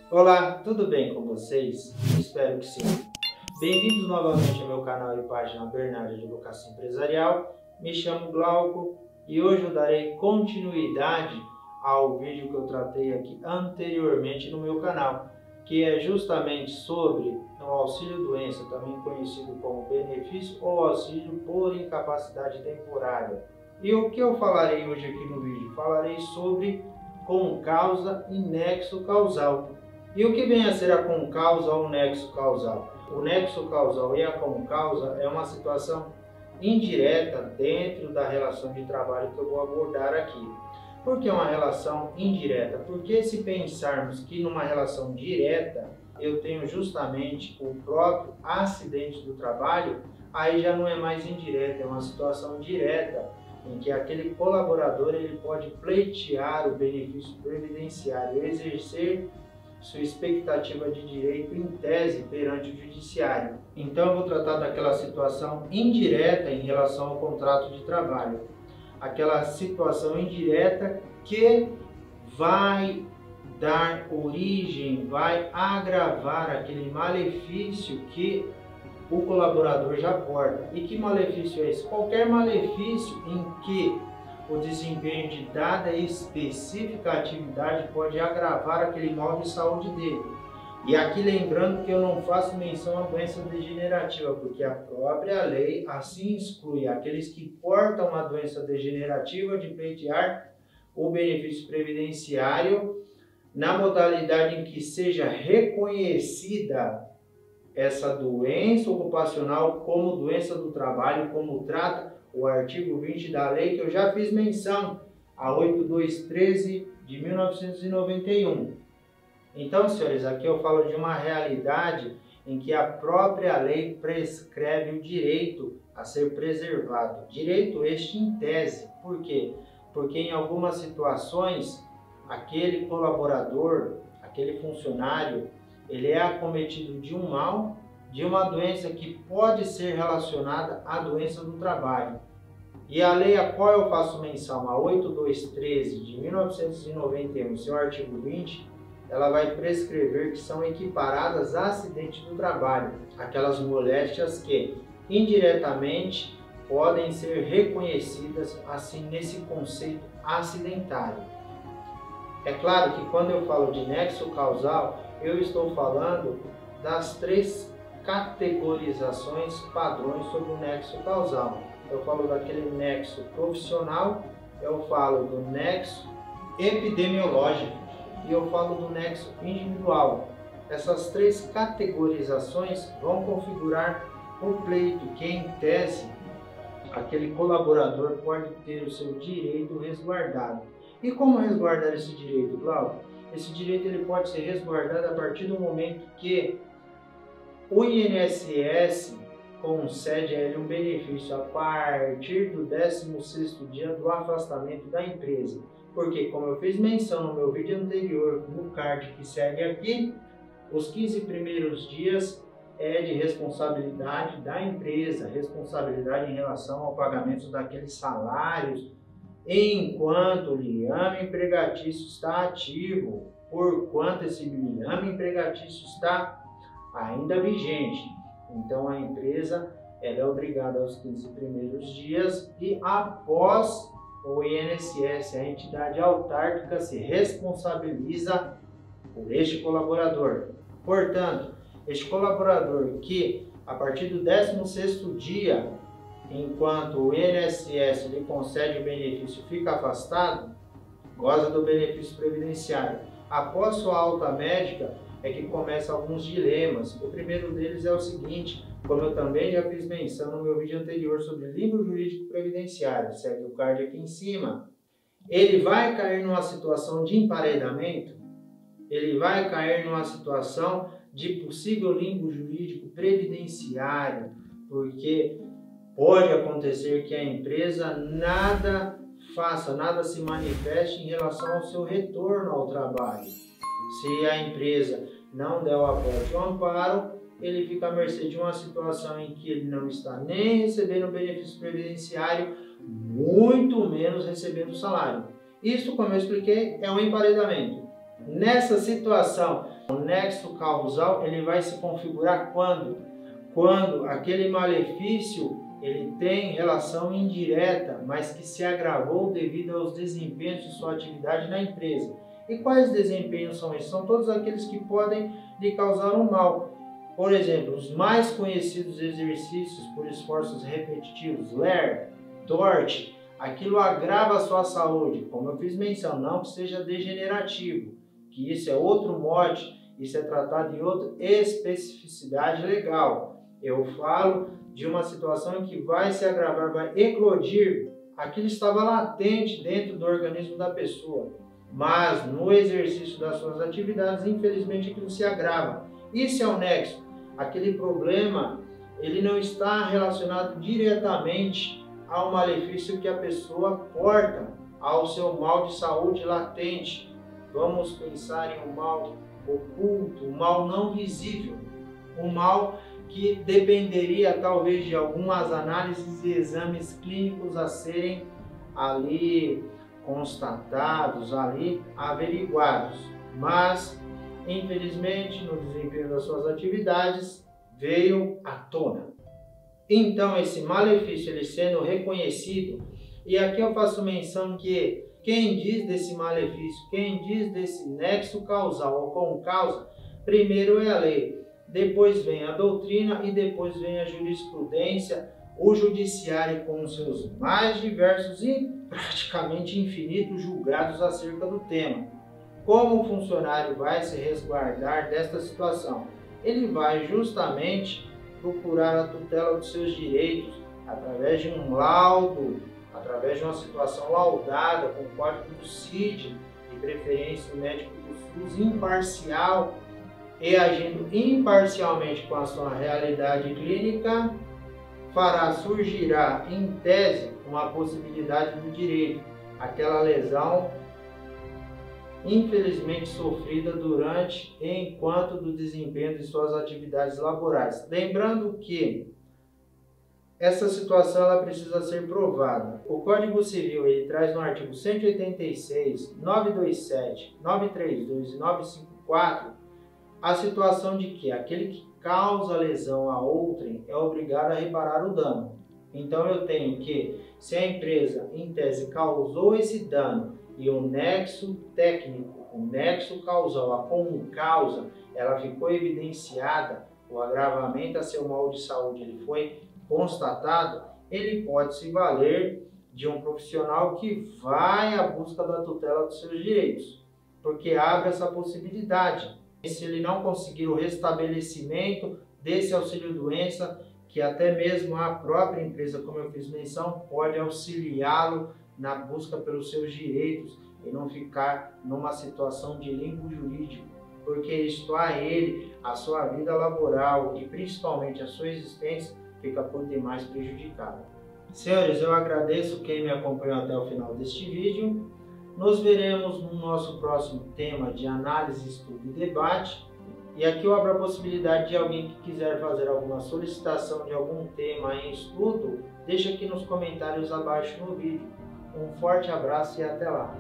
Olá, tudo bem com vocês? Espero que sim. Bem-vindos novamente ao meu canal e página Bernardo de Educação Empresarial. Me chamo Glauco e hoje eu darei continuidade ao vídeo que eu tratei aqui anteriormente no meu canal, que é justamente sobre o auxílio-doença, também conhecido como benefício ou auxílio por incapacidade temporária. E o que eu falarei hoje aqui no vídeo? Falarei sobre concausa e nexo causal. E o que vem a ser a concausa ou o nexo causal? O nexo causal e a concausa é uma situação indireta dentro da relação de trabalho que eu vou abordar aqui. Por que uma relação indireta? Porque se pensarmos que numa relação direta eu tenho justamente o próprio acidente do trabalho, aí já não é mais indireta, é uma situação direta em que aquele colaborador ele pode pleitear o benefício previdenciário, exercer sua expectativa de direito em tese perante o judiciário. Então eu vou tratar daquela situação indireta em relação ao contrato de trabalho. Aquela situação indireta que vai dar origem, vai agravar aquele malefício que o colaborador já porta. E que malefício é esse? Qualquer malefício em que o desempenho de dada específica atividade pode agravar aquele mal de saúde dele. E aqui lembrando que eu não faço menção à doença degenerativa, porque a própria lei assim exclui aqueles que portam a doença degenerativa de pleitear o benefício previdenciário na modalidade em que seja reconhecida essa doença ocupacional como doença do trabalho, como trata o artigo 20 da lei que eu já fiz menção, a 8213 de 1991. Então, senhores, aqui eu falo de uma realidade em que a própria lei prescreve o direito a ser preservado. Direito este em tese. Por quê? Porque em algumas situações, aquele colaborador, aquele funcionário, ele é acometido de um mal, de uma doença que pode ser relacionada à doença do trabalho. E a lei a qual eu faço menção, a 8213 de 1991, seu artigo 20, ela vai prescrever que são equiparadas a acidente do trabalho, aquelas moléstias que indiretamente podem ser reconhecidas assim nesse conceito acidentário. É claro que quando eu falo de nexo causal, eu estou falando das três categorizações padrões sobre o nexo causal. Eu falo daquele nexo profissional, eu falo do nexo epidemiológico e eu falo do nexo individual. Essas três categorizações vão configurar o pleito que, em tese, aquele colaborador pode ter o seu direito resguardado. E como resguardar esse direito, Glauco? Esse direito ele pode ser resguardado a partir do momento que o INSS concede a ele um benefício a partir do 16º dia do afastamento da empresa. Porque, como eu fiz menção no meu vídeo anterior, no card que segue aqui, os 15 primeiros dias é de responsabilidade da empresa, responsabilidade em relação ao pagamento daqueles salários, enquanto o liame empregatício está ativo, porquanto esse liame empregatício está ainda vigente. Então a empresa ela é obrigada aos 15 primeiros dias e após o INSS, a entidade autárquica, se responsabiliza por este colaborador. Portanto, este colaborador que a partir do 16º dia, enquanto o INSS lhe concede o benefício, fica afastado, goza do benefício previdenciário. Após sua alta médica, é que começam alguns dilemas. O primeiro deles é o seguinte, como eu também já fiz menção no meu vídeo anterior sobre livro jurídico previdenciário, segue o card aqui em cima, ele vai cair numa situação de emparedamento, ele vai cair numa situação de possível limbo jurídico previdenciário, porque pode acontecer que a empresa nada faça, nada se manifeste em relação ao seu retorno ao trabalho. Se a empresa não der o aporte ou amparo, ele fica à mercê de uma situação em que ele não está nem recebendo o benefício previdenciário, muito menos recebendo o salário. Isso, como eu expliquei, é um emparedamento. Nessa situação, o nexo causal ele vai se configurar quando? Quando aquele malefício ele tem relação indireta, mas que se agravou devido aos desempenhos de sua atividade na empresa. E quais desempenhos são esses? São todos aqueles que podem lhe causar um mal. Por exemplo, os mais conhecidos exercícios por esforços repetitivos, LER, DORT, aquilo agrava a sua saúde, como eu fiz menção, não que seja degenerativo, que isso é outro mote, isso é tratado em outra especificidade legal. Eu falo de uma situação que vai se agravar, vai eclodir, aquilo estava latente dentro do organismo da pessoa, mas no exercício das suas atividades, infelizmente, aquilo se agrava. Isso é o nexo. Aquele problema, ele não está relacionado diretamente ao malefício que a pessoa porta, ao seu mal de saúde latente. Vamos pensar em um mal oculto, um mal não visível, um mal que dependeria talvez de algumas análises e exames clínicos a serem ali constatados, ali averiguados. Mas, infelizmente, no desempenho das suas atividades, veio à tona. Então, esse malefício ele sendo reconhecido, e aqui eu faço menção que quem diz desse malefício, quem diz desse nexo causal ou com causa, primeiro é a lei, depois vem a doutrina e depois vem a jurisprudência, o judiciário com os seus mais diversos e praticamente infinitos julgados acerca do tema. Como o funcionário vai se resguardar desta situação? Ele vai justamente procurar a tutela dos seus direitos através de um laudo, através de uma situação laudada com o código do CID, de preferência o médico do SUS imparcial, e agindo imparcialmente com a sua realidade clínica, surgirá em tese uma possibilidade do direito, aquela lesão infelizmente sofrida durante e enquanto do desempenho de suas atividades laborais. Lembrando que essa situação ela precisa ser provada. O Código Civil ele traz no artigo 186, 927, 932 e 954 a situação de que aquele que causa lesão a outrem é obrigado a reparar o dano. Então eu tenho que, se a empresa em tese causou esse dano e o nexo técnico, o nexo causal, a concausa, ela ficou evidenciada, o agravamento a seu mal de saúde ele foi constatado, ele pode se valer de um profissional que vai à busca da tutela dos seus direitos, porque abre essa possibilidade. Se ele não conseguir o restabelecimento desse auxílio-doença, que até mesmo a própria empresa, como eu fiz menção, pode auxiliá-lo na busca pelos seus direitos e não ficar numa situação de limbo jurídico, porque isto a ele, a sua vida laboral e principalmente a sua existência fica por demais prejudicada. Senhores, eu agradeço quem me acompanhou até o final deste vídeo. Nos veremos no nosso próximo tema de análise, estudo e debate. E aqui eu abro a possibilidade de alguém que quiser fazer alguma solicitação de algum tema em estudo, deixa aqui nos comentários abaixo no vídeo. Um forte abraço e até lá!